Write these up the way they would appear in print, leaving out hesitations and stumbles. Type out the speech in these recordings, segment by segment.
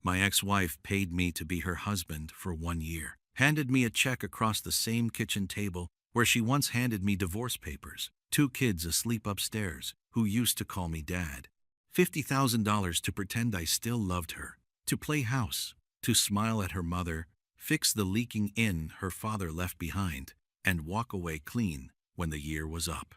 My ex-wife paid me to be her husband for 1 year, handed me a check across the same kitchen table where she once handed me divorce papers, 2 kids asleep upstairs who used to call me dad, $50,000 to pretend I still loved her, to play house, to smile at her mother, fix the leaking inn her father left behind, and walk away clean when the year was up.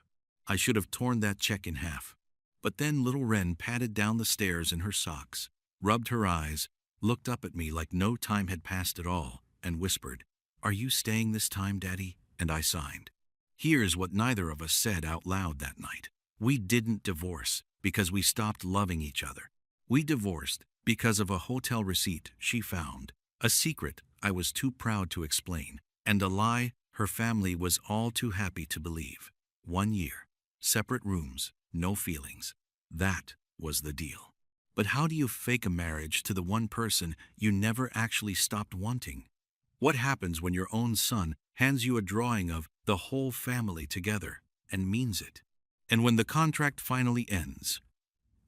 I should have torn that check in half. But then little Wren padded down the stairs in her socks, rubbed her eyes, looked up at me like no time had passed at all, and whispered, "Are you staying this time, Daddy?" And I signed. Here's what neither of us said out loud that night. We didn't divorce because we stopped loving each other. We divorced because of a hotel receipt she found, a secret I was too proud to explain, and a lie her family was all too happy to believe. 1 year, separate rooms, no feelings. That was the deal. But how do you fake a marriage to the one person you never actually stopped wanting? What happens when your own son hands you a drawing of the whole family together and means it? And when the contract finally ends,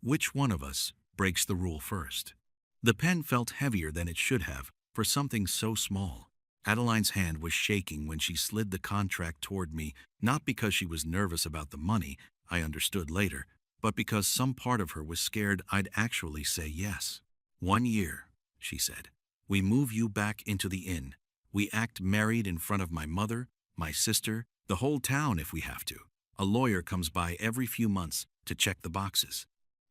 which one of us breaks the rule first? The pen felt heavier than it should have for something so small. Adeline's hand was shaking when she slid the contract toward me, not because she was nervous about the money, I understood later, but because some part of her was scared I'd actually say yes. 1 year, she said. We move you back into the inn. We act married in front of my mother, my sister, the whole town if we have to. A lawyer comes by every few months to check the boxes.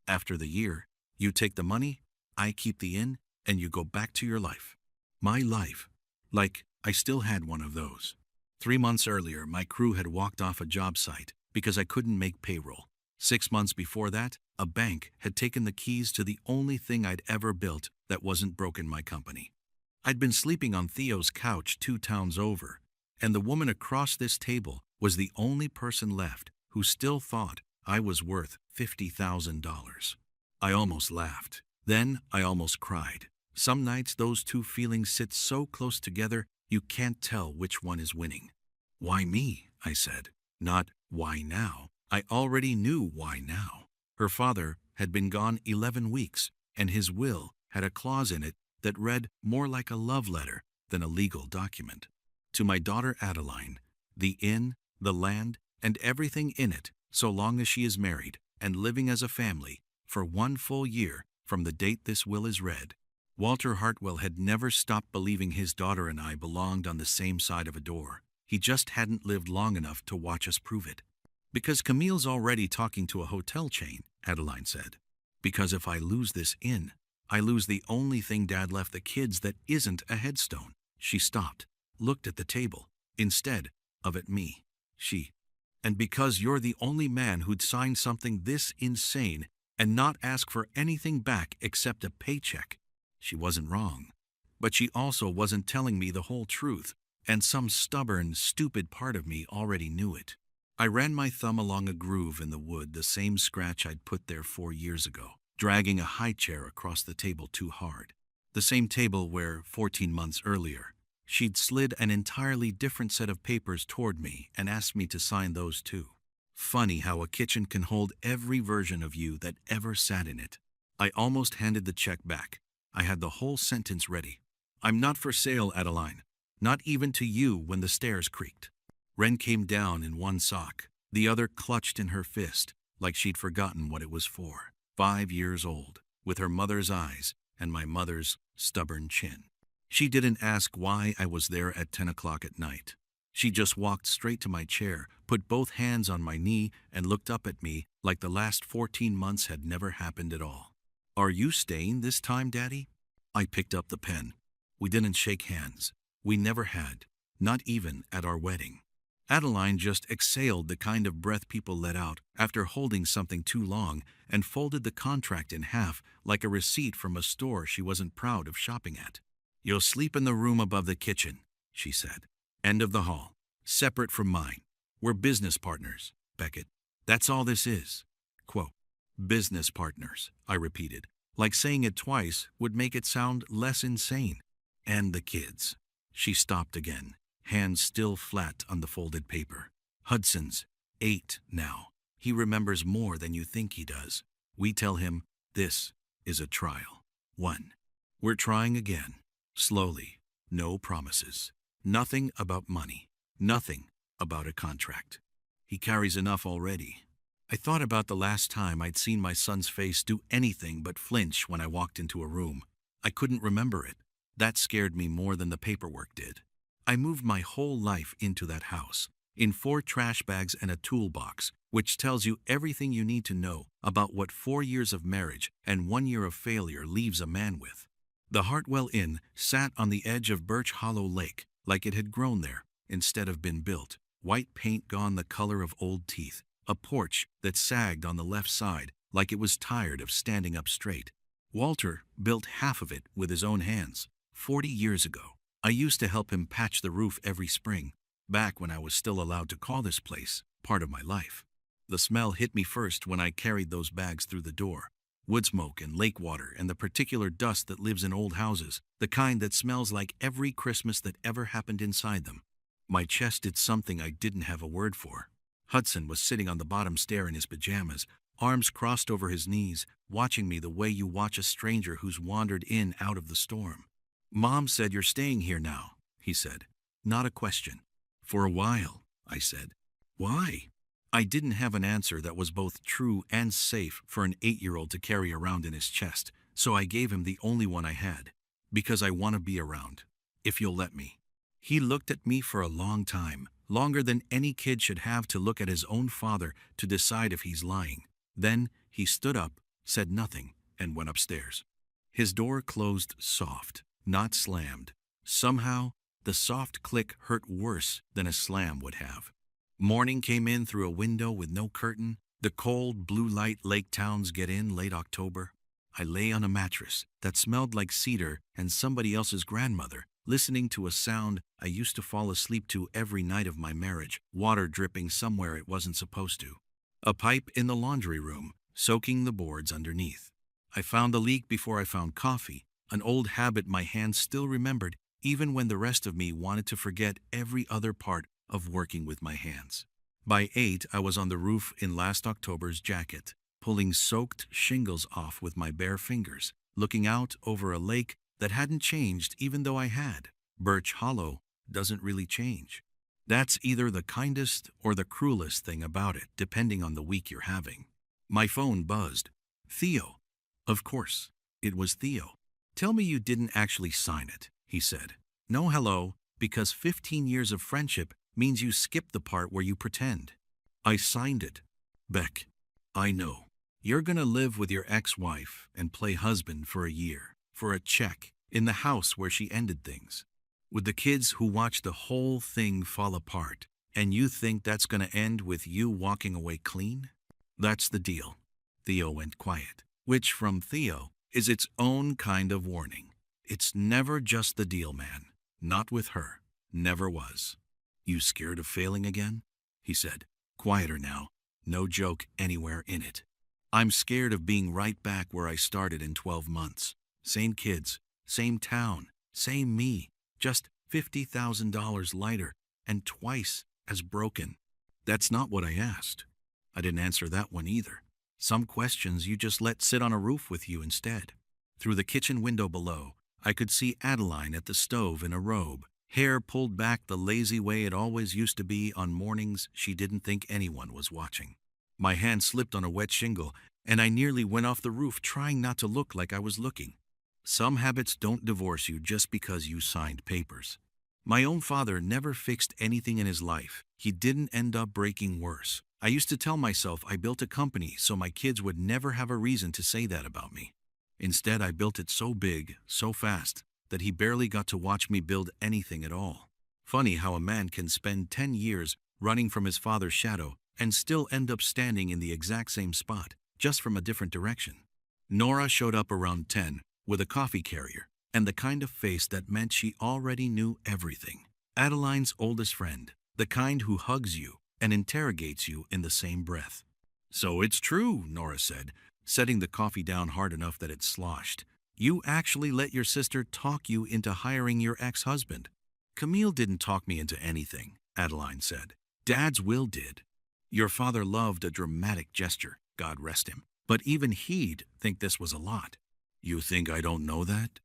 After the year, you take the money, I keep the inn, and you go back to your life. My life. Like I still had one of those. 3 months earlier, my crew had walked off a job site because I couldn't make payroll. 6 months before that, a bank had taken the keys to the only thing I'd ever built that wasn't broken my company. I'd been sleeping on Theo's couch 2 towns over, and the woman across this table was the only person left who still thought I was worth $50,000. I almost laughed. Then I almost cried. Some nights those two feelings sit so close together you can't tell which one is winning. Why me? I said. Not why now. I already knew why now. Her father had been gone 11 weeks, and his will had a clause in it that read more like a love letter than a legal document. To my daughter Adeline, the inn, the land, and everything in it, so long as she is married and living as a family for 1 full year from the date this will is read. Walter Hartwell had never stopped believing his daughter and I belonged on the same side of a door. He just hadn't lived long enough to watch us prove it. Because Camille's already talking to a hotel chain, Adeline said. Because if I lose this inn, I lose the only thing Dad left the kids that isn't a headstone. She stopped, looked at the table, instead of at me. And because you're the only man who'd sign something this insane and not ask for anything back except a paycheck. She wasn't wrong. But she also wasn't telling me the whole truth, and some stubborn, stupid part of me already knew it. I ran my thumb along a groove in the wood, the same scratch I'd put there 4 years ago, dragging a high chair across the table too hard. The same table where, 14 months earlier, she'd slid an entirely different set of papers toward me and asked me to sign those too. Funny how a kitchen can hold every version of you that ever sat in it. I almost handed the check back. I had the whole sentence ready. I'm not for sale, Adeline. Not even to you when the stairs creaked. Wren came down in one sock, the other clutched in her fist, like she'd forgotten what it was for. 5 years old, with her mother's eyes and my mother's stubborn chin. She didn't ask why I was there at 10 o'clock at night. She just walked straight to my chair, put both hands on my knee, and looked up at me like the last 14 months had never happened at all. Are you staying this time, Daddy? I picked up the pen. We didn't shake hands. We never had, not even at our wedding. Adeline just exhaled the kind of breath people let out after holding something too long and folded the contract in half like a receipt from a store she wasn't proud of shopping at. You'll sleep in the room above the kitchen, she said. End of the hall. Separate from mine. We're business partners, Beckett. That's all this is. Quote. Business partners, I repeated, like saying it twice would make it sound less insane. And the kids. She stopped again, hands still flat on the folded paper. Hudson's 8 now. He remembers more than you think he does. We tell him this is a trial. 1. We're trying again. Slowly. No promises. Nothing about money. Nothing about a contract. He carries enough already. I thought about the last time I'd seen my son's face do anything but flinch when I walked into a room. I couldn't remember it. That scared me more than the paperwork did. I moved my whole life into that house, in 4 trash bags and a toolbox, which tells you everything you need to know about what 4 years of marriage and 1 year of failure leaves a man with. The Hartwell Inn sat on the edge of Birch Hollow Lake, like it had grown there, instead of been built. White paint gone the color of old teeth. A porch that sagged on the left side, like it was tired of standing up straight. Walter built half of it with his own hands, 40 years ago. I used to help him patch the roof every spring, back when I was still allowed to call this place part of my life. The smell hit me first when I carried those bags through the door. Wood smoke and lake water and the particular dust that lives in old houses, the kind that smells like every Christmas that ever happened inside them. My chest did something I didn't have a word for. Hudson was sitting on the bottom stair in his pajamas, arms crossed over his knees, watching me the way you watch a stranger who's wandered in out of the storm. "Mom said you're staying here now," he said. Not a question. "For a while," I said. "Why?" I didn't have an answer that was both true and safe for an 8-year-old to carry around in his chest, so I gave him the only one I had. "Because I want to be around, if you'll let me." He looked at me for a long time, longer than any kid should have to look at his own father to decide if he's lying. Then he stood up, said nothing, and went upstairs. His door closed soft, not slammed. Somehow, the soft click hurt worse than a slam would have. Morning came in through a window with no curtain. The cold, blue light lake towns get in late October. I lay on a mattress that smelled like cedar and somebody else's grandmother, listening to a sound I used to fall asleep to every night of my marriage, water dripping somewhere it wasn't supposed to. A pipe in the laundry room, soaking the boards underneath. I found the leak before I found coffee, an old habit my hands still remembered even when the rest of me wanted to forget every other part of working with my hands. By 8, I was on the roof in last October's jacket, pulling soaked shingles off with my bare fingers, looking out over a lake that hadn't changed even though I had. Birch Hollow doesn't really change. That's either the kindest or the cruelest thing about it, depending on the week you're having. My phone buzzed. Theo. Of course, it was Theo. "Tell me you didn't actually sign it," he said. "No hello, because 15 years of friendship means you skip the part where you pretend." "I signed it." "Beck, I know. You're gonna live with your ex-wife and play husband for a year, for a check, in the house where she ended things, with the kids who watched the whole thing fall apart, and you think that's gonna end with you walking away clean? That's the deal." Theo went quiet, which from Theo is its own kind of warning. It's never just the deal, man. Not with her. Never was. "You scared of failing again?" he said, quieter now, no joke anywhere in it. "I'm scared of being right back where I started in 12 months. Same kids, same town, same me, just $50,000 lighter and twice as broken." That's not what I asked. I didn't answer that one either. Some questions you just let sit on a roof with you instead. Through the kitchen window below, I could see Adeline at the stove in a robe, hair pulled back the lazy way it always used to be on mornings she didn't think anyone was watching. My hand slipped on a wet shingle, and I nearly went off the roof trying not to look like I was looking. Some habits don't divorce you just because you signed papers. My own father never fixed anything in his life. He didn't end up breaking worse. I used to tell myself I built a company so my kids would never have a reason to say that about me. Instead, I built it so big, so fast, that he barely got to watch me build anything at all. Funny how a man can spend 10 years running from his father's shadow and still end up standing in the exact same spot, just from a different direction. Nora showed up around 10 with a coffee carrier and the kind of face that meant she already knew everything. Adeline's oldest friend, the kind who hugs you and interrogates you in the same breath. "So it's true," Nora said, setting the coffee down hard enough that it sloshed. "You actually let your sister talk you into hiring your ex-husband." "Camille didn't talk me into anything," Adeline said. "Dad's will did. Your father loved a dramatic gesture, God rest him, but even he'd think this was a lot." "You think I don't know that?"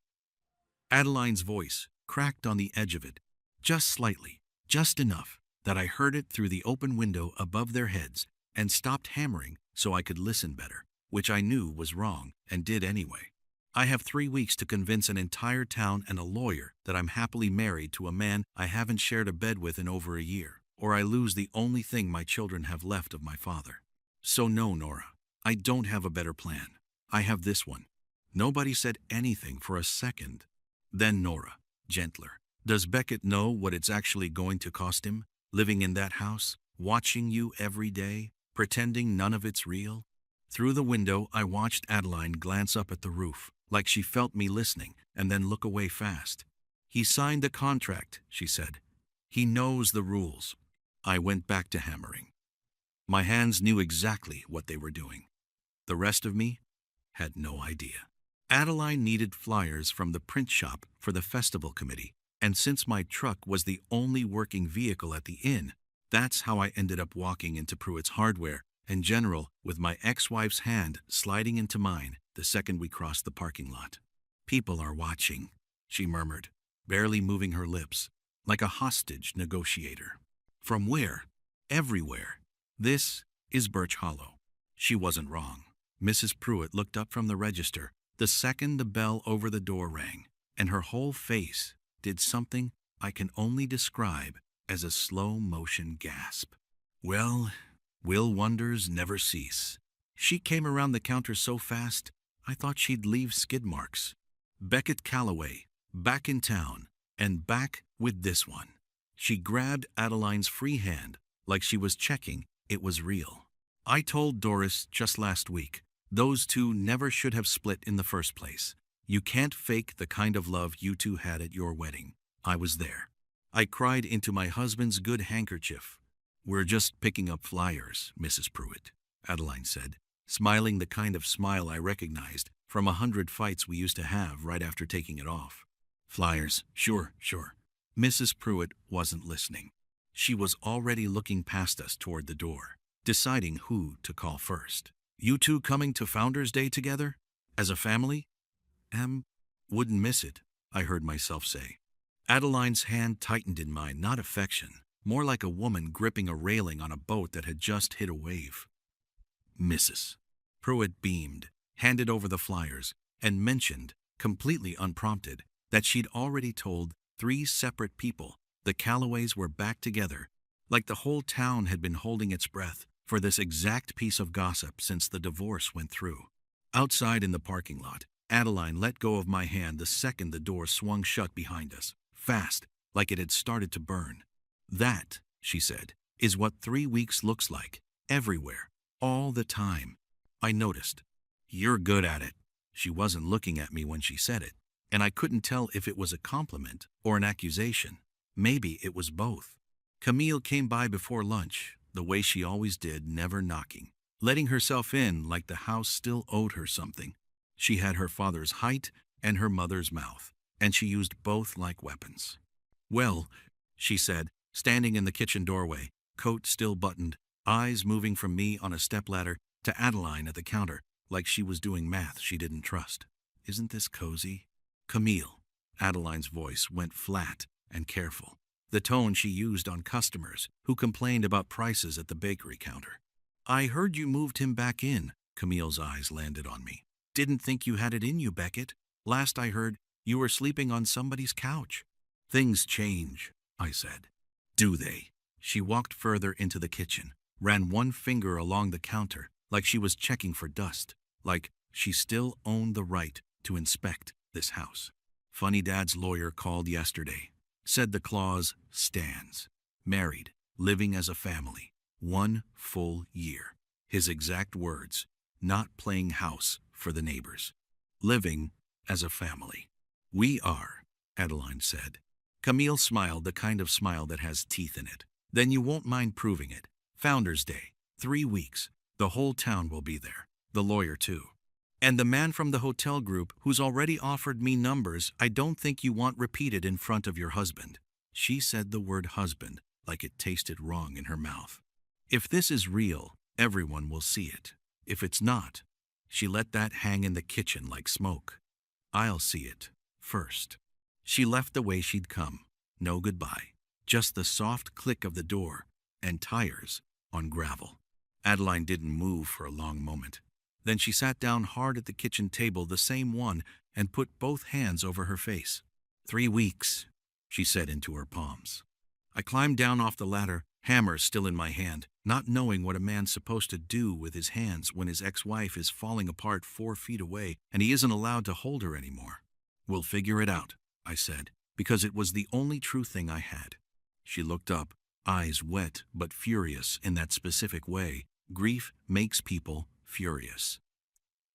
Adeline's voice cracked on the edge of it, just slightly, just enough that I heard it through the open window above their heads and stopped hammering so I could listen better, which I knew was wrong and did anyway. I have 3 weeks to convince an entire town and a lawyer that I'm happily married to a man I haven't shared a bed with in over a year, or I lose the only thing my children have left of my father. So no, Nora, I don't have a better plan. I have this one. Nobody said anything for a second. Then Nora, gentler. Does Beckett know what it's actually going to cost him, living in that house, watching you every day, pretending none of it's real? Through the window, I watched Adeline glance up at the roof, like she felt me listening, and then look away fast. He signed the contract, she said. He knows the rules. I went back to hammering. My hands knew exactly what they were doing. The rest of me had no idea. Adeline needed flyers from the print shop for the festival committee, and since my truck was the only working vehicle at the inn, that's how I ended up walking into Pruitt's Hardware and General with my ex-wife's hand sliding into mine the second we crossed the parking lot. People are watching, she murmured, barely moving her lips, like a hostage negotiator. From where? Everywhere. This is Birch Hollow. She wasn't wrong. Mrs. Pruitt looked up from the register the second the bell over the door rang, and her whole face did something I can only describe as a slow-motion gasp. Well, will wonders never cease? She came around the counter so fast, I thought she'd leave skid marks. Beckett Calloway, back in town, and back with this one. She grabbed Adeline's free hand like she was checking it was real. I told Doris just last week, those two never should have split in the first place. You can't fake the kind of love you two had at your wedding. I was there. I cried into my husband's good handkerchief. We're just picking up flyers, Mrs. Pruitt, Adeline said, smiling the kind of smile I recognized from 100 fights we used to have right after taking it off. Flyers, sure. Mrs. Pruitt wasn't listening. She was already looking past us toward the door, deciding who to call first. You two coming to Founders Day together? As a family? Wouldn't miss it, I heard myself say. Adeline's hand tightened in mine, not affection, more like a woman gripping a railing on a boat that had just hit a wave. Mrs. Pruitt beamed, handed over the flyers, and mentioned, completely unprompted, that she'd already told 3 separate people the Callaways were back together, like the whole town had been holding its breath for this exact piece of gossip since the divorce went through. Outside in the parking lot, Adeline let go of my hand the second the door swung shut behind us, fast, like it had started to burn. That, she said, is what 3 weeks looks like, everywhere, all the time. I noticed. You're good at it. She wasn't looking at me when she said it, and I couldn't tell if it was a compliment or an accusation. Maybe it was both. Camille came by before lunch, the way she always did, never knocking, letting herself in like the house still owed her something. She had her father's height and her mother's mouth, and she used both like weapons. Well, she said, standing in the kitchen doorway, coat still buttoned, eyes moving from me on a stepladder to Adeline at the counter, like she was doing math she didn't trust. Isn't this cozy? Camille. Adeline's voice went flat and careful, the tone she used on customers who complained about prices at the bakery counter. I heard you moved him back in. Camille's eyes landed on me. Didn't think you had it in you, Beckett. Last I heard, you were sleeping on somebody's couch. Things change, I said. Do they? She walked further into the kitchen, ran one finger along the counter like she was checking for dust, like she still owned the right to inspect this house. Funny Dad's lawyer called yesterday. Said the clause stands. Married, living as a family, 1 full year. His exact words, not playing house for the neighbors. Living as a family. We are, Adeline said. Camille smiled, the kind of smile that has teeth in it. Then you won't mind proving it. Founders Day, 3 weeks. The whole town will be there. The lawyer too. And the man from the hotel group who's already offered me numbers I don't think you want repeated in front of your husband. She said the word husband like it tasted wrong in her mouth. If this is real, everyone will see it. If it's not, she let that hang in the kitchen like smoke. I'll see it first. She left the way she'd come. No goodbye. Just the soft click of the door and tires on gravel. Adeline didn't move for a long moment. Then she sat down hard at the kitchen table, the same one, and put both hands over her face. 3 weeks, she said into her palms. I climbed down off the ladder, hammer still in my hand, not knowing what a man's supposed to do with his hands when his ex-wife is falling apart 4 feet away and he isn't allowed to hold her anymore. We'll figure it out, I said, because it was the only true thing I had. She looked up, eyes wet but furious in that specific way. Grief makes people furious.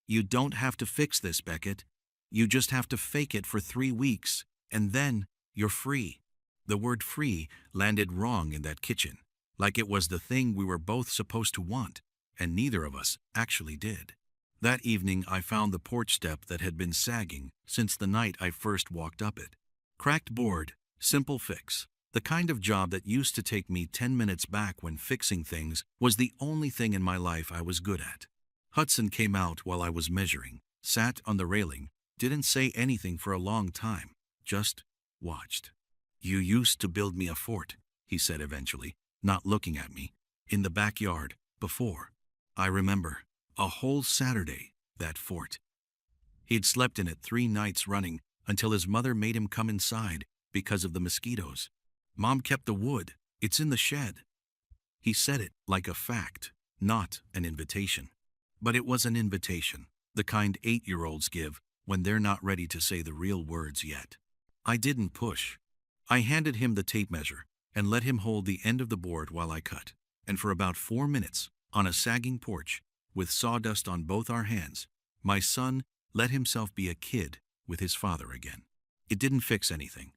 You don't have to fix this, Beckett. You just have to fake it for 3 weeks, and then you're free. The word free landed wrong in that kitchen, like it was the thing we were both supposed to want, and neither of us actually did. That evening I found the porch step that had been sagging since the night I first walked up it. Cracked board, simple fix. The kind of job that used to take me 10 minutes back when fixing things was the only thing in my life I was good at. Hudson came out while I was measuring, sat on the railing, didn't say anything for a long time, just watched. You used to build me a fort, he said eventually, not looking at me, in the backyard, before. I remember, a whole Saturday, that fort. He'd slept in it 3 nights running until his mother made him come inside because of the mosquitoes. Mom kept the wood, it's in the shed. He said it like a fact, not an invitation. But it was an invitation, the kind 8-year-olds give when they're not ready to say the real words yet. I didn't push. I handed him the tape measure and let him hold the end of the board while I cut. And for about 4 minutes, on a sagging porch, with sawdust on both our hands, my son let himself be a kid with his father again. It didn't fix anything,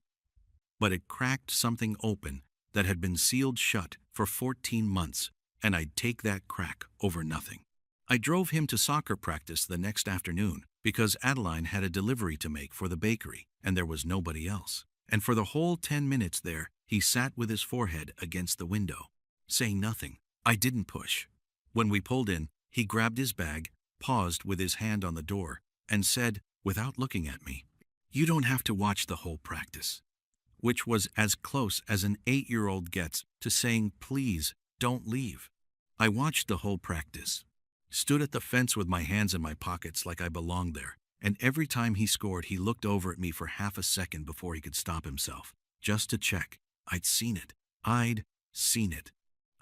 but it cracked something open that had been sealed shut for 14 months, and I'd take that crack over nothing. I drove him to soccer practice the next afternoon because Adeline had a delivery to make for the bakery, and there was nobody else. And for the whole 10 minutes there, he sat with his forehead against the window, saying nothing. I didn't push. When we pulled in, he grabbed his bag, paused with his hand on the door, and said, without looking at me, "You don't have to watch the whole practice," which was as close as an 8-year-old gets to saying, "Please, don't leave." I watched the whole practice, stood at the fence with my hands in my pockets like I belonged there, and every time he scored he looked over at me for half a second before he could stop himself, just to check. I'd seen it. I'd seen it.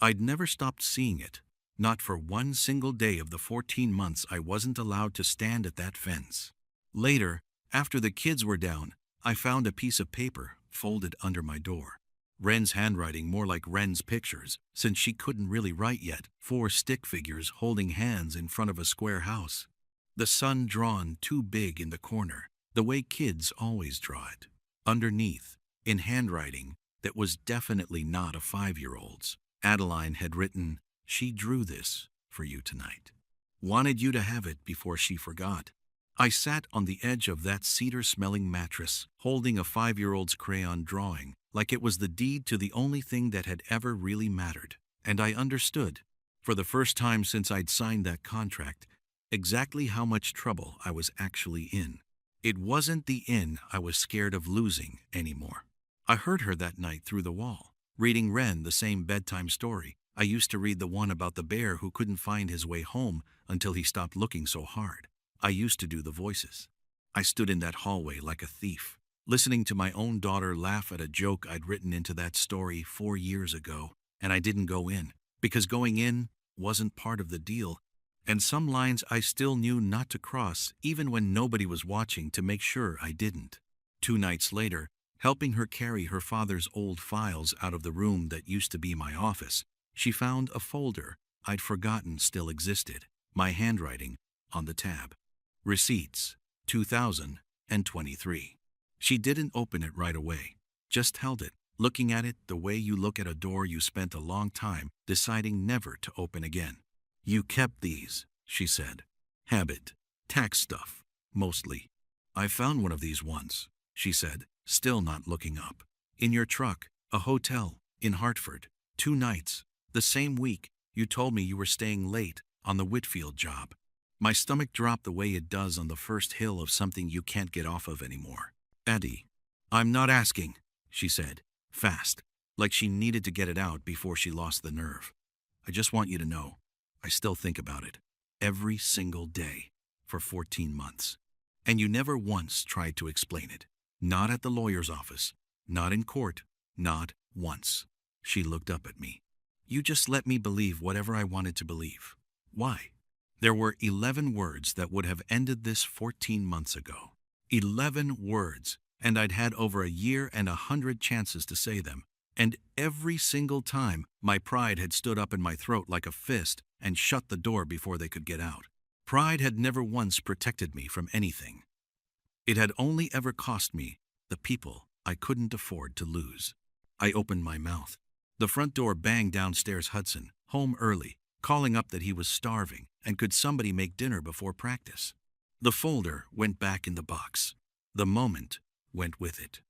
I'd never stopped seeing it. Not for one single day of the 14 months I wasn't allowed to stand at that fence. Later, after the kids were down, I found a piece of paper folded under my door. Wren's handwriting more like Wren's pictures, since she couldn't really write yet, 4 stick figures holding hands in front of a square house. The sun drawn too big in the corner, the way kids always draw it. Underneath, in handwriting that was definitely not a 5-year-old's, Adeline had written, "She drew this for you tonight. Wanted you to have it before she forgot." I sat on the edge of that cedar-smelling mattress, holding a 5-year-old's crayon drawing, like it was the deed to the only thing that had ever really mattered. And I understood, for the first time since I'd signed that contract, exactly how much trouble I was actually in. It wasn't the inn I was scared of losing anymore. I heard her that night through the wall, reading Wren the same bedtime story. I used to read the one about the bear who couldn't find his way home until he stopped looking so hard. I used to do the voices. I stood in that hallway like a thief, listening to my own daughter laugh at a joke I'd written into that story 4 years ago, and I didn't go in, because going in wasn't part of the deal, and some lines I still knew not to cross even when nobody was watching to make sure I didn't. 2 nights later, helping her carry her father's old files out of the room that used to be my office, she found a folder I'd forgotten still existed, my handwriting on the tab. Receipts, 2023. She didn't open it right away, just held it, looking at it the way you look at a door you spent a long time deciding never to open again. "You kept these," she said. "Habit, tax stuff, mostly." "I found one of these once," she said, still not looking up. "In your truck, a hotel, in Hartford, 2 nights. The same week you told me you were staying late on the Whitfield job." My stomach dropped the way it does on the first hill of something you can't get off of anymore. "Addie, I'm not asking, she said, fast, like she needed to get it out before she lost the nerve. I just want you to know, I still think about it. Every single day. For 14 months. And you never once tried to explain it. Not at the lawyer's office. Not in court. Not once. She looked up at me. You just let me believe whatever I wanted to believe. Why? There were 11 words that would have ended this 14 months ago. 11 words, and I'd had over a year and 100 chances to say them. And every single time, my pride had stood up in my throat like a fist and shut the door before they could get out. Pride had never once protected me from anything. It had only ever cost me the people I couldn't afford to lose. I opened my mouth. The front door banged downstairs. Hudson, home early, calling up that he was starving and could somebody make dinner before practice. The folder went back in the box. The moment went with it.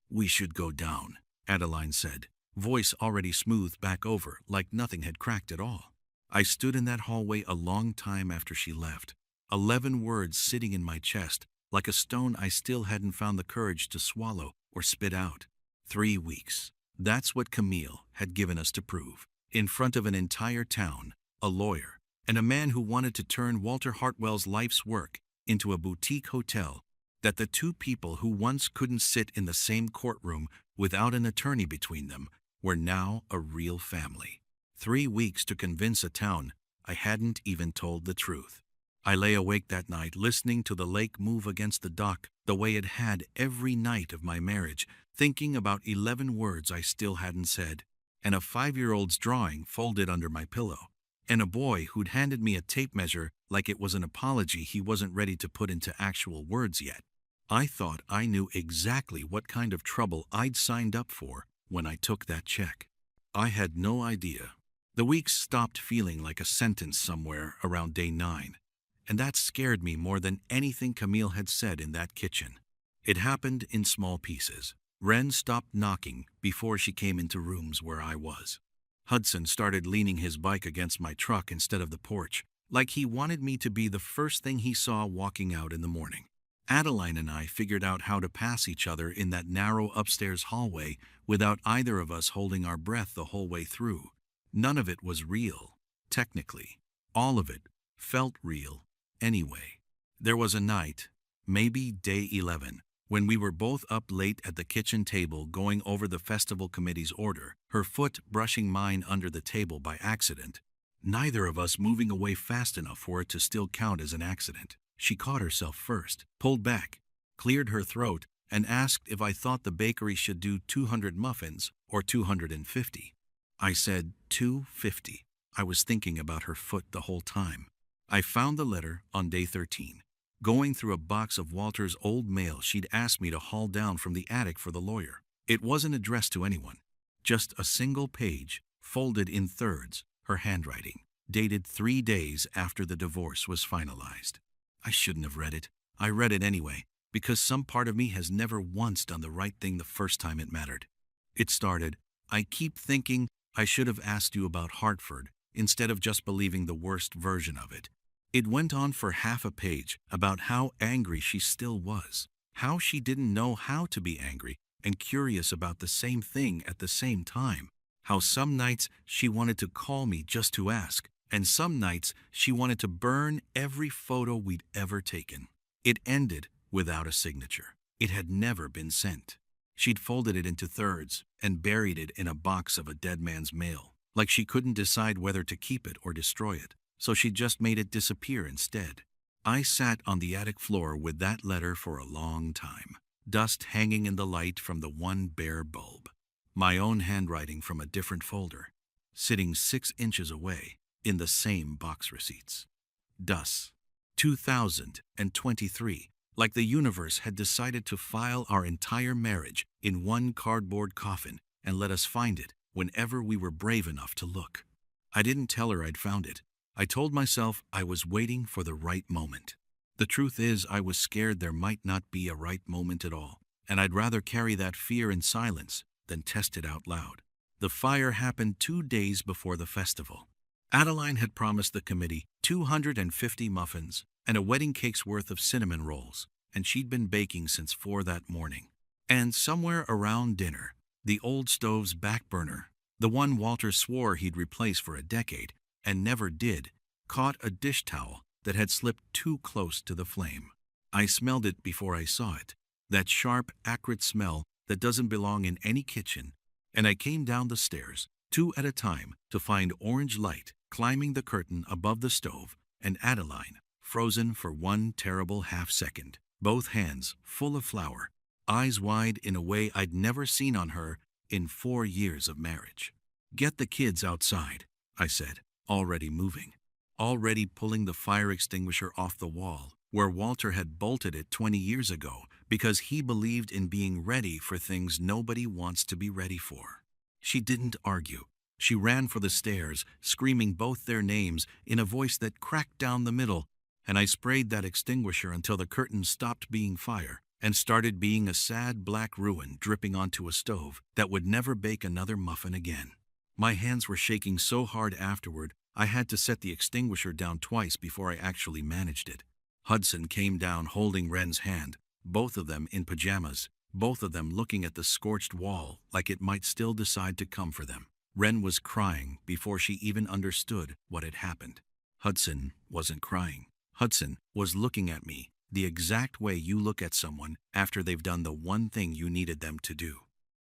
We should go down, Adeline said, voice already smoothed back over like nothing had cracked at all. I stood in that hallway a long time after she left, 11 words sitting in my chest, like a stone I still hadn't found the courage to swallow or spit out. 3 weeks. That's what Camille had given us to prove. In front of an entire town, a lawyer, and a man who wanted to turn Walter Hartwell's life's work into a boutique hotel, that the two people who once couldn't sit in the same courtroom without an attorney between them were now a real family. 3 weeks to convince a town I hadn't even told the truth. I lay awake that night listening to the lake move against the dock the way it had every night of my marriage, thinking about 11 words I still hadn't said, and a 5-year-old's drawing folded under my pillow, and a boy who'd handed me a tape measure like it was an apology he wasn't ready to put into actual words yet. I thought I knew exactly what kind of trouble I'd signed up for when I took that check. I had no idea. The weeks stopped feeling like a sentence somewhere around day 9, and that scared me more than anything Camille had said in that kitchen. It happened in small pieces. Wren stopped knocking before she came into rooms where I was. Hudson started leaning his bike against my truck instead of the porch, like he wanted me to be the first thing he saw walking out in the morning. Adeline and I figured out how to pass each other in that narrow upstairs hallway without either of us holding our breath the whole way through. None of it was real, technically. All of it felt real, anyway. There was a night, maybe day 11, when we were both up late at the kitchen table going over the festival committee's order, her foot brushing mine under the table by accident. Neither of us moving away fast enough for it to still count as an accident. She caught herself first, pulled back, cleared her throat, and asked if I thought the bakery should do 200 muffins or 250. I said 250. I was thinking about her foot the whole time. I found the letter on day 13, going through a box of Walter's old mail she'd asked me to haul down from the attic for the lawyer. It wasn't addressed to anyone, just a single page, folded in thirds, her handwriting, dated 3 days after the divorce was finalized. I shouldn't have read it. I read it anyway, because some part of me has never once done the right thing the first time it mattered. It started, I keep thinking I should have asked you about Hartford instead of just believing the worst version of it. It went on for half a page about how angry she still was, how she didn't know how to be angry and curious about the same thing at the same time, how some nights she wanted to call me just to ask, and some nights she wanted to burn every photo we'd ever taken. It ended without a signature. It had never been sent. She'd folded it into thirds and buried it in a box of a dead man's mail, like she couldn't decide whether to keep it or destroy it, so she just made it disappear instead. I sat on the attic floor with that letter for a long time, dust hanging in the light from the one bare bulb, my own handwriting from a different folder, sitting 6 inches away in the same box receipts. Dust. 2023. Like the universe had decided to file our entire marriage in one cardboard coffin and let us find it whenever we were brave enough to look. I didn't tell her I'd found it. I told myself I was waiting for the right moment. The truth is, I was scared there might not be a right moment at all, and I'd rather carry that fear in silence than test it out loud. The fire happened 2 days before the festival. Adeline had promised the committee 250 muffins and a wedding cake's worth of cinnamon rolls, and she'd been baking since 4 that morning. And somewhere around dinner, the old stove's back burner, the one Walter swore he'd replace for a decade and never did, caught a dish towel that had slipped too close to the flame. I smelled it before I saw it, that sharp, acrid smell that doesn't belong in any kitchen, and I came down the stairs, two at a time, to find orange light climbing the curtain above the stove and Adeline, frozen for one terrible half-second, both hands full of flour, eyes wide in a way I'd never seen on her in 4 years of marriage. "Get the kids outside," I said, already moving, already pulling the fire extinguisher off the wall, where Walter had bolted it 20 years ago because he believed in being ready for things nobody wants to be ready for. She didn't argue. She ran for the stairs, screaming both their names in a voice that cracked down the middle, and I sprayed that extinguisher until the curtain stopped being fire and started being a sad black ruin dripping onto a stove that would never bake another muffin again. My hands were shaking so hard afterward, I had to set the extinguisher down twice before I actually managed it. Hudson came down holding Wren's hand, both of them in pajamas, both of them looking at the scorched wall like it might still decide to come for them. Wren was crying before she even understood what had happened. Hudson wasn't crying. Hudson was looking at me the exact way you look at someone after they've done the one thing you needed them to do.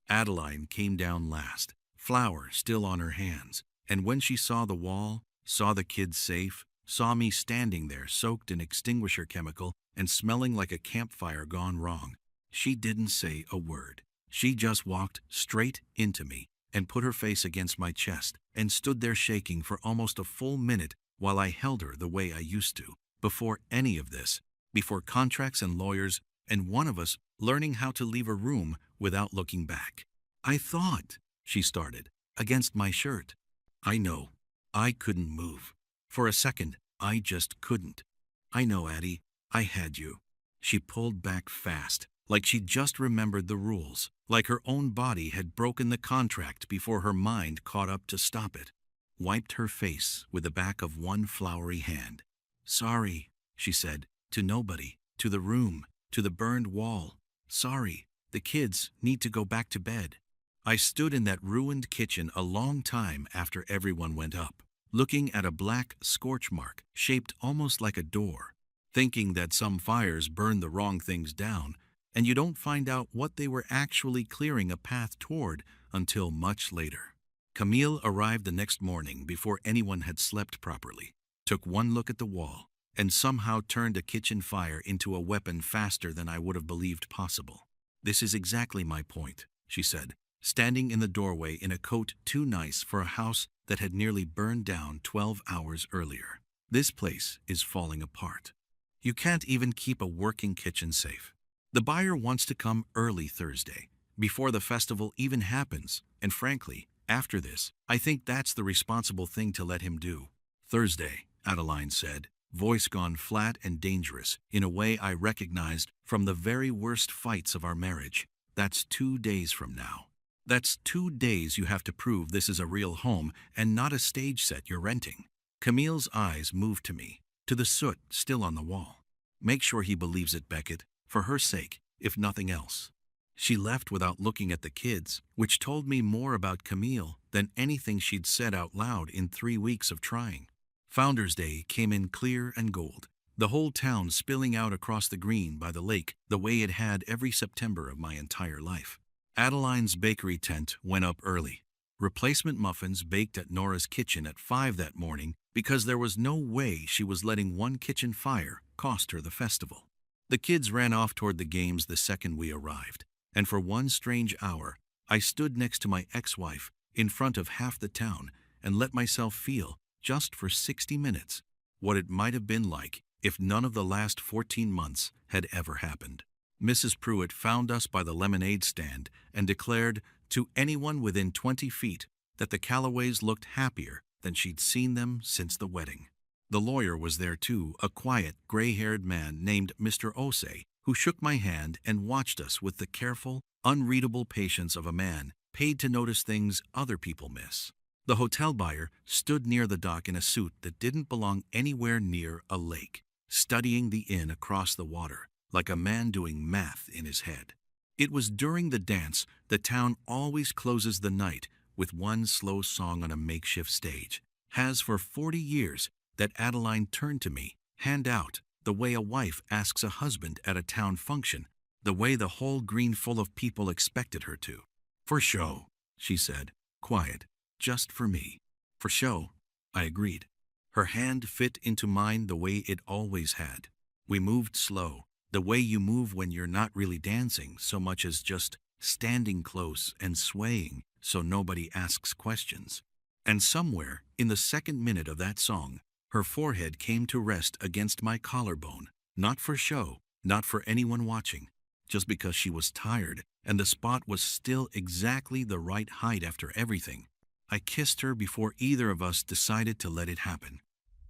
Adeline came down last, flour still on her hands, and when she saw the wall, saw the kids safe, saw me standing there soaked in extinguisher chemical and smelling like a campfire gone wrong, she didn't say a word. She just walked straight into me and put her face against my chest and stood there shaking for almost a full minute while I held her the way I used to, before any of this, before contracts and lawyers, and one of us learning how to leave a room without looking back. "I thought," she started, against my shirt. "I know." I couldn't move. For a second, I just couldn't. "I know, Addie. I had you." She pulled back fast, like she'd just remembered the rules, like her own body had broken the contract before her mind caught up to stop it. Wiped her face with the back of one floury hand. "Sorry," she said, "to nobody, to the room, to the burned wall. Sorry, the kids need to go back to bed." I stood in that ruined kitchen a long time after everyone went up, looking at a black scorch mark shaped almost like a door, thinking that some fires burn the wrong things down, and you don't find out what they were actually clearing a path toward until much later. Camille arrived the next morning before anyone had slept properly, took one look at the wall, and somehow turned a kitchen fire into a weapon faster than I would have believed possible. "This is exactly my point," she said, standing in the doorway in a coat too nice for a house that had nearly burned down 12 hours earlier. "This place is falling apart. You can't even keep a working kitchen safe. The buyer wants to come early Thursday, before the festival even happens, and frankly, after this, I think that's the responsible thing to let him do." "Thursday," Adeline said, voice gone flat and dangerous in a way I recognized from the very worst fights of our marriage. "That's 2 days from now. That's 2 days you have to prove this is a real home and not a stage set you're renting." Camille's eyes moved to me, to the soot still on the wall. "Make sure he believes it, Beckett, for her sake, if nothing else." She left without looking at the kids, which told me more about Camille than anything she'd said out loud in 3 weeks of trying. Founder's Day came in clear and gold, the whole town spilling out across the green by the lake the way it had every September of my entire life. Adeline's bakery tent went up early. Replacement muffins baked at Nora's kitchen at 5 that morning because there was no way she was letting one kitchen fire cost her the festival. The kids ran off toward the games the second we arrived, and for one strange hour, I stood next to my ex-wife in front of half the town and let myself feel, just for 60 minutes, what it might have been like if none of the last 14 months had ever happened. Mrs. Pruitt found us by the lemonade stand and declared to anyone within 20 feet that the Callaways looked happier than she'd seen them since the wedding. The lawyer was there too, a quiet, gray-haired man named Mr. Osei, who shook my hand and watched us with the careful, unreadable patience of a man paid to notice things other people miss. The hotel buyer stood near the dock in a suit that didn't belong anywhere near a lake, studying the inn across the water, like a man doing math in his head. It was during the dance. The town always closes the night with one slow song on a makeshift stage. Has for 40 years that Adeline turned to me, hand out, the way a wife asks a husband at a town function, the way the whole green full of people expected her to. For show, she said, quiet, just for me. For show, I agreed. Her hand fit into mine the way it always had. We moved slow, the way you move when you're not really dancing so much as just standing close and swaying so nobody asks questions. And somewhere in the second minute of that song, her forehead came to rest against my collarbone, not for show, not for anyone watching, just because she was tired and the spot was still exactly the right height after everything. I kissed her before either of us decided to let it happen.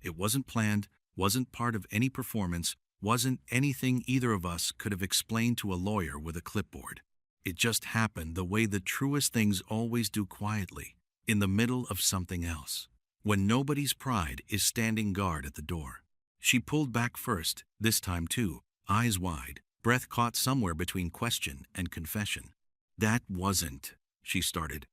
It wasn't planned, wasn't part of any performance, wasn't anything either of us could have explained to a lawyer with a clipboard. It just happened the way the truest things always do, quietly, in the middle of something else, when nobody's pride is standing guard at the door. She pulled back first, this time too, eyes wide, breath caught somewhere between question and confession. That wasn't, she started.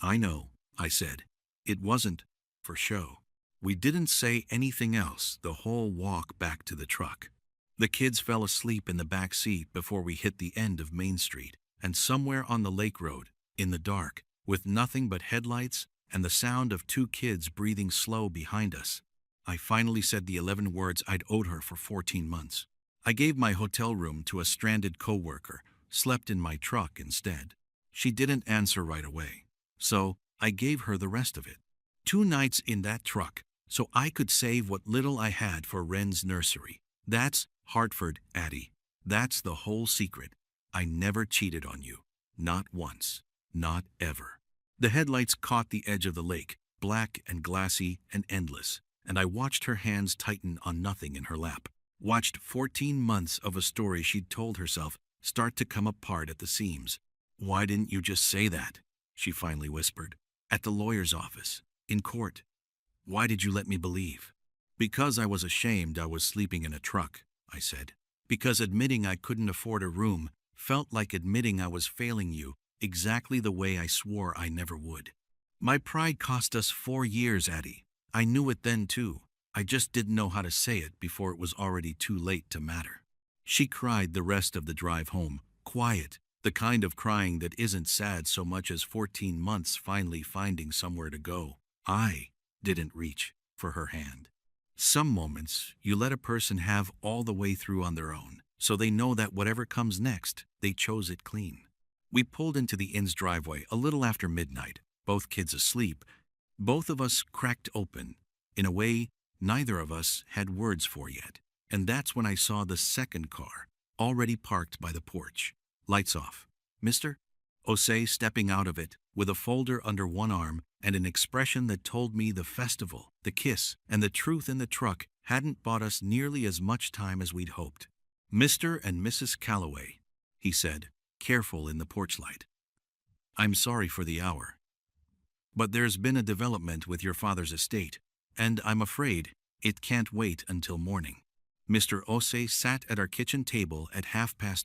I know, I said. It wasn't for show. We didn't say anything else the whole walk back to the truck. The kids fell asleep in the back seat before we hit the end of Main Street, and somewhere on the lake road, in the dark, with nothing but headlights and the sound of two kids breathing slow behind us, I finally said the 11 words I'd owed her for 14 months. I gave my hotel room to a stranded coworker, slept in my truck instead. She didn't answer right away, so I gave her the rest of it. 2 nights in that truck, so I could save what little I had for Wren's nursery. That's Hartford, Addie. That's the whole secret. I never cheated on you. Not once. Not ever. The headlights caught the edge of the lake, black and glassy and endless, and I watched her hands tighten on nothing in her lap. Watched 14 months of a story she'd told herself start to come apart at the seams. Why didn't you just say that? She finally whispered. At the lawyer's office. In court. Why did you let me believe? Because I was ashamed I was sleeping in a truck, I said. Because admitting I couldn't afford a room felt like admitting I was failing you exactly the way I swore I never would. My pride cost us 4 years, Addie. I knew it then too. I just didn't know how to say it before it was already too late to matter. She cried the rest of the drive home, quiet, the kind of crying that isn't sad so much as 14 months finally finding somewhere to go. I didn't reach for her hand. Some moments you let a person have all the way through on their own, so they know that whatever comes next, they chose it clean. We pulled into the inn's driveway a little after midnight, both kids asleep. Both of us cracked open, in a way neither of us had words for yet. And that's when I saw the second car, already parked by the porch. Lights off. Mister? Osei stepping out of it, with a folder under one arm and an expression that told me the festival, the kiss, and the truth in the truck hadn't bought us nearly as much time as we'd hoped. Mr. and Mrs. Calloway, he said, careful in the porch light. I'm sorry for the hour. But there's been a development with your father's estate, and I'm afraid it can't wait until morning. Mr. Osei sat at our kitchen table at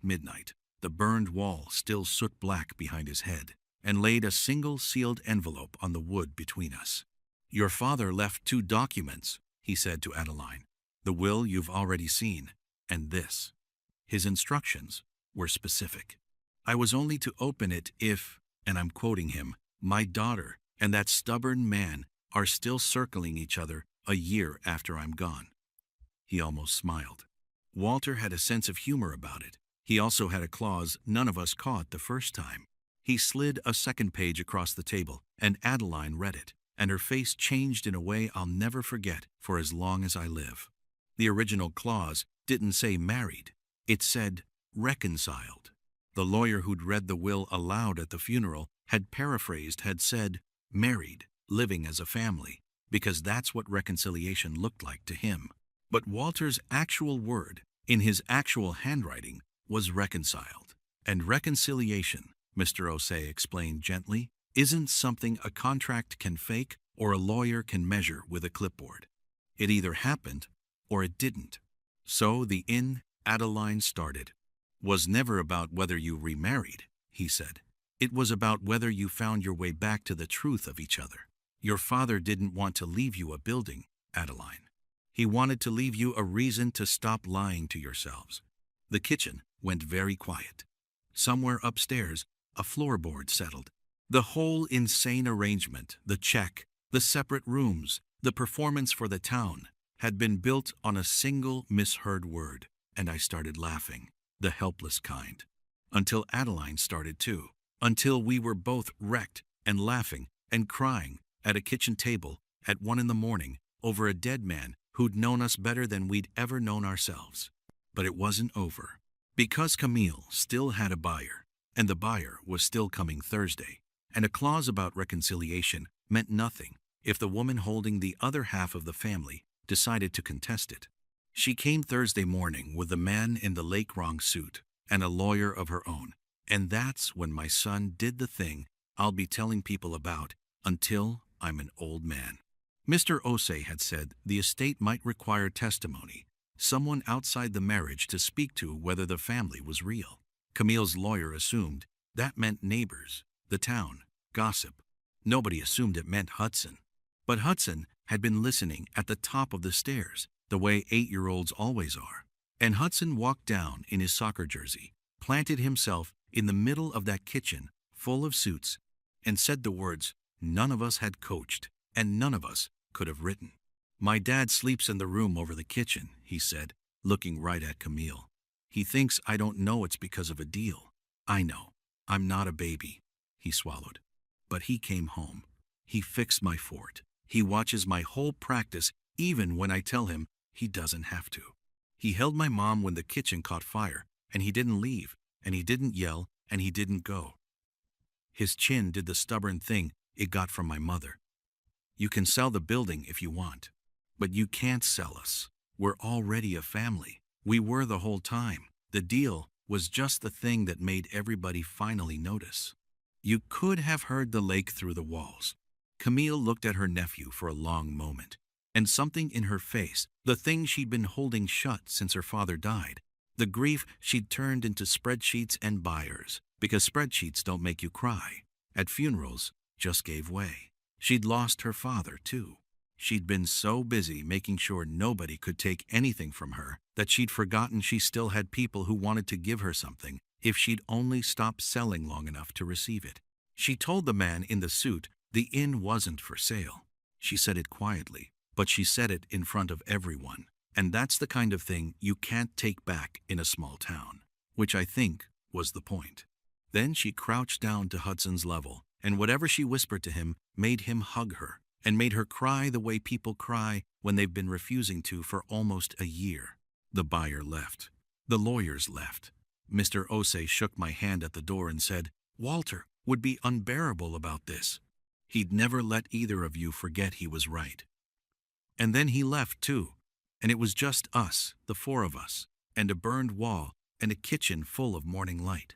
midnight, the burned wall still soot-black behind his head, and laid a single sealed envelope on the wood between us. Your father left 2 documents, he said to Adeline. The will you've already seen, and this. His instructions were specific. I was only to open it if, and I'm quoting him, my daughter and that stubborn man are still circling each other a year after I'm gone. He almost smiled. Walter had a sense of humor about it. He also had a clause none of us caught the first time. He slid a second page across the table, and Adeline read it, and her face changed in a way I'll never forget for as long as I live. The original clause didn't say married. It said reconciled. The lawyer who'd read the will aloud at the funeral had paraphrased, had said married, living as a family, because that's what reconciliation looked like to him. But Walter's actual word, in his actual handwriting, was reconciled. And reconciliation, Mr. Osei explained gently, isn't something a contract can fake or a lawyer can measure with a clipboard. It either happened or it didn't. So the Adeline started. was never about whether you remarried, he said. It was about whether you found your way back to the truth of each other. Your father didn't want to leave you a building, Adeline. He wanted to leave you a reason to stop lying to yourselves. The kitchen went very quiet. Somewhere upstairs, a floorboard settled. The whole insane arrangement, the check, the separate rooms, the performance for the town, had been built on a single misheard word, and I started laughing, the helpless kind. Until Adeline started too. Until we were both wrecked and laughing and crying at a kitchen table at 1 a.m. over a dead man who'd known us better than we'd ever known ourselves. But it wasn't over. Because Camille still had a buyer, and the buyer was still coming Thursday, and a clause about reconciliation meant nothing if the woman holding the other half of the family decided to contest it. She came Thursday morning with a man in the Lake Wrong suit and a lawyer of her own, and that's when my son did the thing I'll be telling people about until I'm an old man. Mr. Osei had said the estate might require testimony, someone outside the marriage to speak to whether the family was real. Camille's lawyer assumed that meant neighbors, the town, gossip. Nobody assumed it meant Hudson. But Hudson had been listening at the top of the stairs, the way 8-year-olds always are. And Hudson walked down in his soccer jersey, planted himself in the middle of that kitchen full of suits, and said the words none of us had coached and none of us could have written. My dad sleeps in the room over the kitchen, he said, looking right at Camille. He thinks I don't know it's because of a deal. I know. I'm not a baby. He swallowed. But he came home. He fixed my fort. He watches my whole practice even when I tell him he doesn't have to. He held my mom when the kitchen caught fire, and he didn't leave, and he didn't yell, and he didn't go. His chin did the stubborn thing it got from my mother. You can sell the building if you want, but you can't sell us. We're already a family. We were the whole time. The deal was just the thing that made everybody finally notice. You could have heard the lake through the walls. Camille looked at her nephew for a long moment, and something in her face, the thing she'd been holding shut since her father died, the grief she'd turned into spreadsheets and buyers, because spreadsheets don't make you cry, at funerals, just gave way. She'd lost her father, too. She'd been so busy making sure nobody could take anything from her that she'd forgotten she still had people who wanted to give her something if she'd only stopped selling long enough to receive it. She told the man in the suit the inn wasn't for sale. She said it quietly, but she said it in front of everyone. And that's the kind of thing you can't take back in a small town, which I think was the point. Then she crouched down to Hudson's level, and whatever she whispered to him made him hug her, and made her cry the way people cry when they've been refusing to for almost a year. The buyer left. The lawyers left. Mr. Osei shook my hand at the door and said, Walter would be unbearable about this. He'd never let either of you forget he was right. And then he left too, and it was just us, the 4 of us, and a burned wall and a kitchen full of morning light.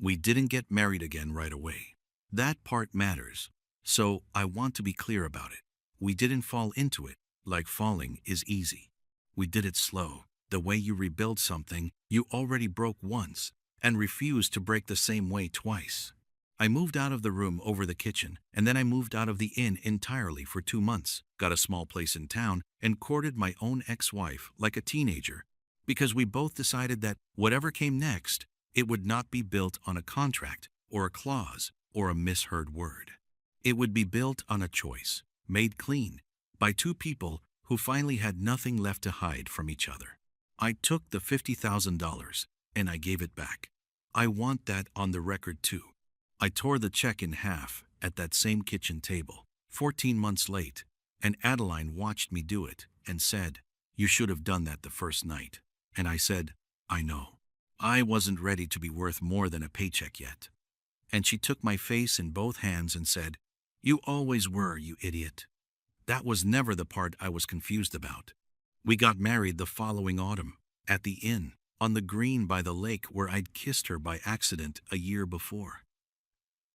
We didn't get married again right away. That part matters, so I want to be clear about it. We didn't fall into it like falling is easy. We did it slow, the way you rebuild something you already broke once and refuse to break the same way twice. I moved out of the room over the kitchen, and then I moved out of the inn entirely for 2 months, got a small place in town, and courted my own ex-wife like a teenager, because we both decided that whatever came next, it would not be built on a contract or a clause or a misheard word. It would be built on a choice, made clean, by 2 people who finally had nothing left to hide from each other. I took the $50,000 and I gave it back. I want that on the record too. I tore the check in half at that same kitchen table, 14 months late, and Adeline watched me do it and said, You should have done that the first night. And I said, I know. I wasn't ready to be worth more than a paycheck yet. And she took my face in both hands and said, You always were, you idiot. That was never the part I was confused about. We got married the following autumn, at the inn, on the green by the lake where I'd kissed her by accident a year before.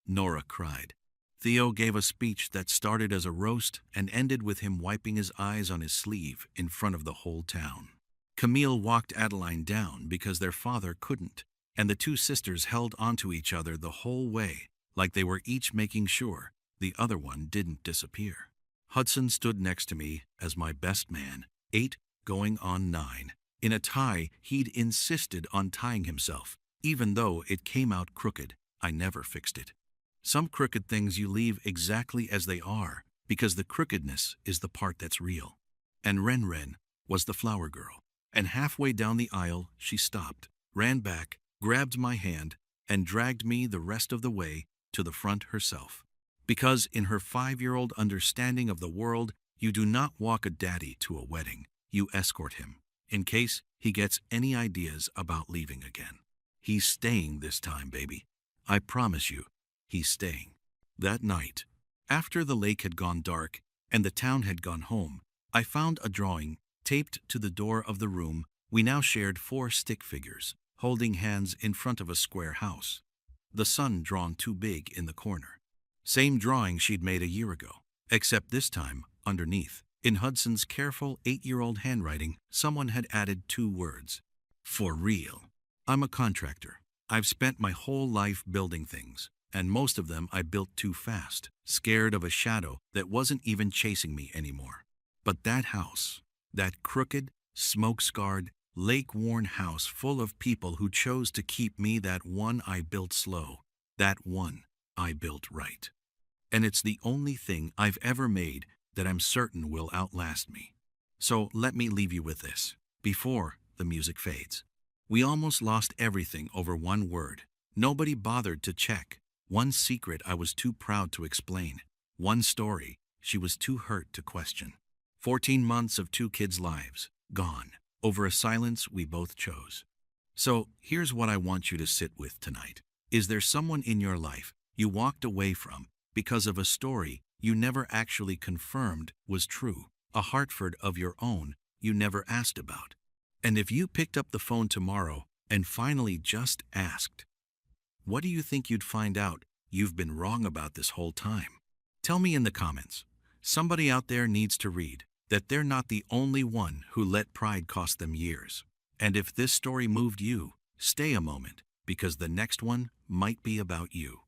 Nora cried. Theo gave a speech that started as a roast and ended with him wiping his eyes on his sleeve in front of the whole town. Camille walked Adeline down because their father couldn't, and the two sisters held onto each other the whole way, like they were each making sure the other one didn't disappear. Hudson stood next to me as my best man, 8 going on 9. In a tie, he'd insisted on tying himself, even though it came out crooked. I never fixed it. Some crooked things you leave exactly as they are, because the crookedness is the part that's real. And Ren was the flower girl. And halfway down the aisle, she stopped, ran back, grabbed my hand, and dragged me the rest of the way to the front herself. Because in her 5-year-old understanding of the world, you do not walk a daddy to a wedding, you escort him, in case he gets any ideas about leaving again. He's staying this time, baby. I promise you, he's staying. That night, after the lake had gone dark and the town had gone home, I found a drawing taped to the door of the room. We now shared 4 stick figures, holding hands in front of a square house. The sun drawn too big in the corner. Same drawing she'd made a year ago, except this time, underneath, in Hudson's careful 8-year-old handwriting, someone had added 2 words. For real. I'm a contractor. I've spent my whole life building things, and most of them I built too fast, scared of a shadow that wasn't even chasing me anymore. But that house, that crooked, smoke-scarred, lake-worn house full of people who chose to keep me, that one I built slow, that one I built right. And it's the only thing I've ever made that I'm certain will outlast me. So let me leave you with this, before the music fades. We almost lost everything over one word. Nobody bothered to check. One secret I was too proud to explain. One story she was too hurt to question. 14 months of 2 kids' lives, gone, over a silence we both chose. So here's what I want you to sit with tonight. Is there someone in your life you walked away from because of a story you never actually confirmed was true, a Hartford of your own you never asked about? And if you picked up the phone tomorrow and finally just asked, what do you think you'd find out you've been wrong about this whole time? Tell me in the comments. Somebody out there needs to read that they're not the only one who let pride cost them years. And if this story moved you, stay a moment, because the next one might be about you.